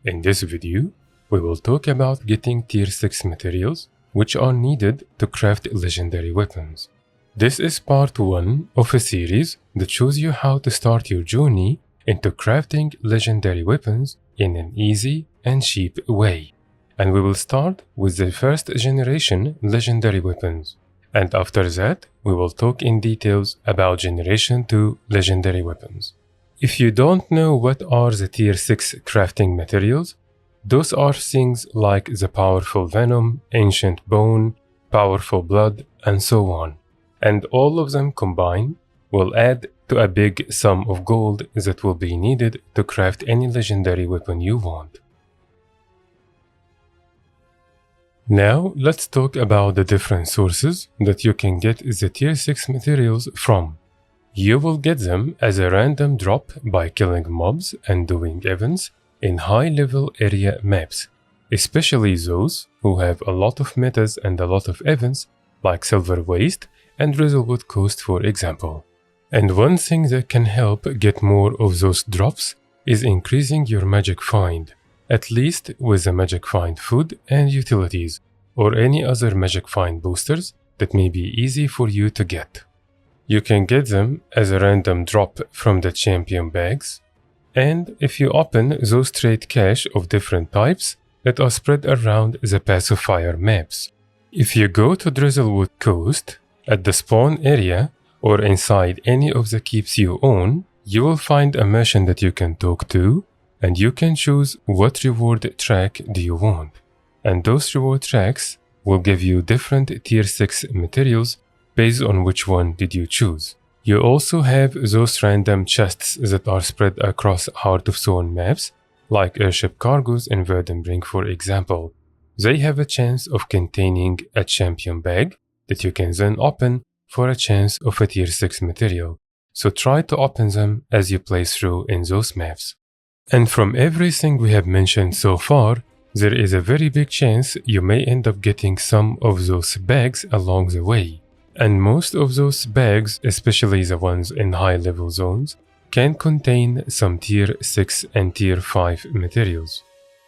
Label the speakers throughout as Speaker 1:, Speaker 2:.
Speaker 1: In this video, we will talk about getting tier 6 materials which are needed to craft legendary weapons. This is part 1 of a series that shows you how to start your journey into crafting legendary weapons in an easy and cheap way. And we will start with the first generation legendary weapons. And after that, we will talk in details about generation 2 legendary weapons. If you don't know what are the tier 6 crafting materials, those are things like the powerful venom, ancient bone, powerful blood, and so on. And all of them combined will add to a big sum of gold that will be needed to craft any legendary weapon you want. Now, let's talk about the different sources that you can get the tier 6 materials from. You will get them as a random drop by killing mobs and doing events in high-level area maps, especially those who have a lot of metas and a lot of events like Silver Waste and Drizzlewood Coast, for example. And one thing that can help get more of those drops is increasing your magic find, at least with the magic find food and utilities, or any other magic find boosters that may be easy for you to get. You can get them as a random drop from the champion bags, and if you open those trade cache of different types that are spread around the pacifier maps. If you go to Drizzlewood Coast, at the spawn area, or inside any of the keeps you own, you will find a merchant that you can talk to, and you can choose what reward track do you want. And those reward tracks will give you different tier 6 materials based on which one did you choose. You also have those random chests that are spread across Heart of Stone maps, like airship cargoes in Verdenbrink, for example. They have a chance of containing a champion bag that you can then open for a chance of a tier 6 material. So try to open them as you play through in those maps. And from everything we have mentioned so far, there is a very big chance you may end up getting some of those bags along the way. And most of those bags, especially the ones in high-level zones, can contain some tier 6 and tier 5 materials.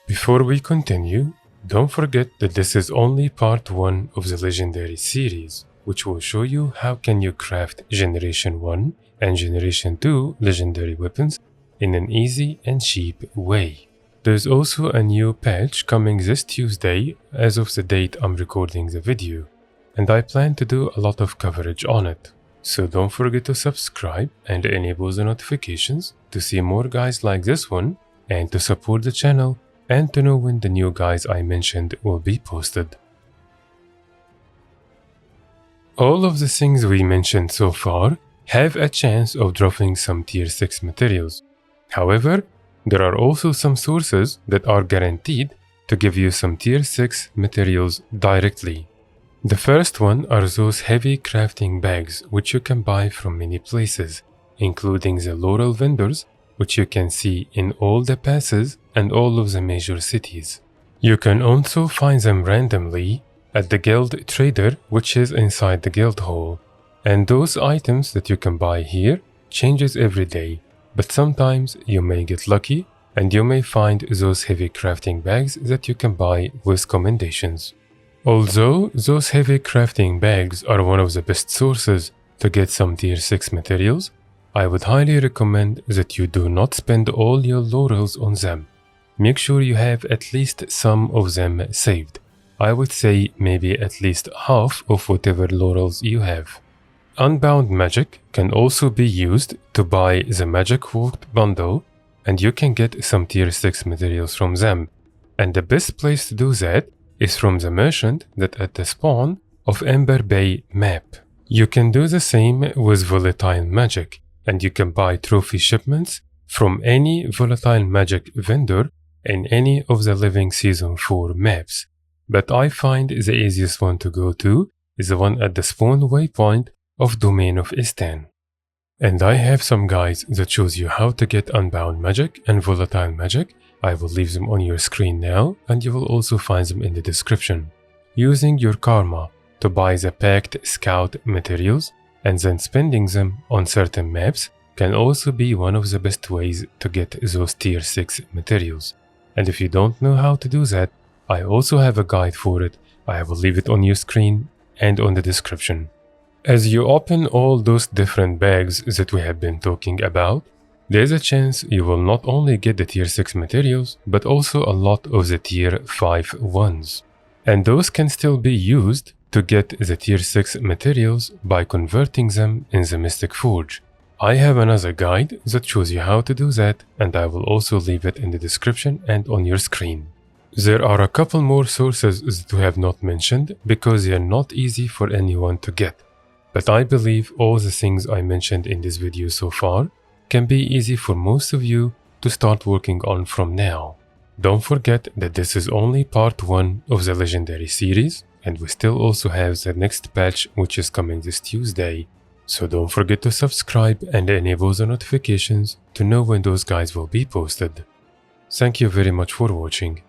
Speaker 1: Before we continue, don't forget that this is only part 1 of the Legendary series, which will show you how can you craft Generation 1 and Generation 2 Legendary weapons in an easy and cheap way. There's also a new patch coming this Tuesday as of the date I'm recording the video, and I plan to do a lot of coverage on it. So don't forget to subscribe and enable the notifications to see more guides like this one, and to support the channel and to know when the new guides I mentioned will be posted. All of the things we mentioned so far have a chance of dropping some tier 6 materials. However, there are also some sources that are guaranteed to give you some tier 6 materials directly. The first one are those heavy crafting bags which you can buy from many places, including the Laurel vendors, which you can see in all the passes and all of the major cities. You can also find them randomly at the guild trader, which is inside the guild hall. And those items that you can buy here changes every day, but sometimes you may get lucky and you may find those heavy crafting bags that you can buy with commendations. Although those heavy crafting bags are one of the best sources to get some tier 6 materials, I would highly recommend that you do not spend all your laurels on them. Make sure you have at least some of them saved. I would say maybe at least half of whatever laurels you have. Unbound magic can also be used to buy the Magic Vault bundle, and you can get some tier 6 materials from them. And the best place to do that is from the merchant that at the spawn of Ember Bay map. You can do the same with volatile magic, and you can buy trophy shipments from any volatile magic vendor in any of the Living Season 4 maps. But I find the easiest one to go to is the one at the spawn waypoint of Domain of Istan. And I have some guides that shows you how to get unbound magic and volatile magic. I will leave them on your screen now, and you will also find them in the description. Using your karma to buy the packed scout materials and then spending them on certain maps can also be one of the best ways to get those tier 6 materials. And if you don't know how to do that, I also have a guide for it. I will leave it on your screen and on the description. As you open all those different bags that we have been talking about, there's a chance you will not only get the tier 6 materials, but also a lot of the tier 5 ones. And those can still be used to get the tier 6 materials by converting them in the Mystic Forge. I have another guide that shows you how to do that, and I will also leave it in the description and on your screen. There are a couple more sources that we have not mentioned because they are not easy for anyone to get. But I believe all the things I mentioned in this video so far can be easy for most of you to start working on from now. Don't forget that this is only part 1 of the Legendary series, and we still also have the next patch which is coming this Tuesday. So don't forget to subscribe and enable the notifications to know when those guides will be posted. Thank you very much for watching.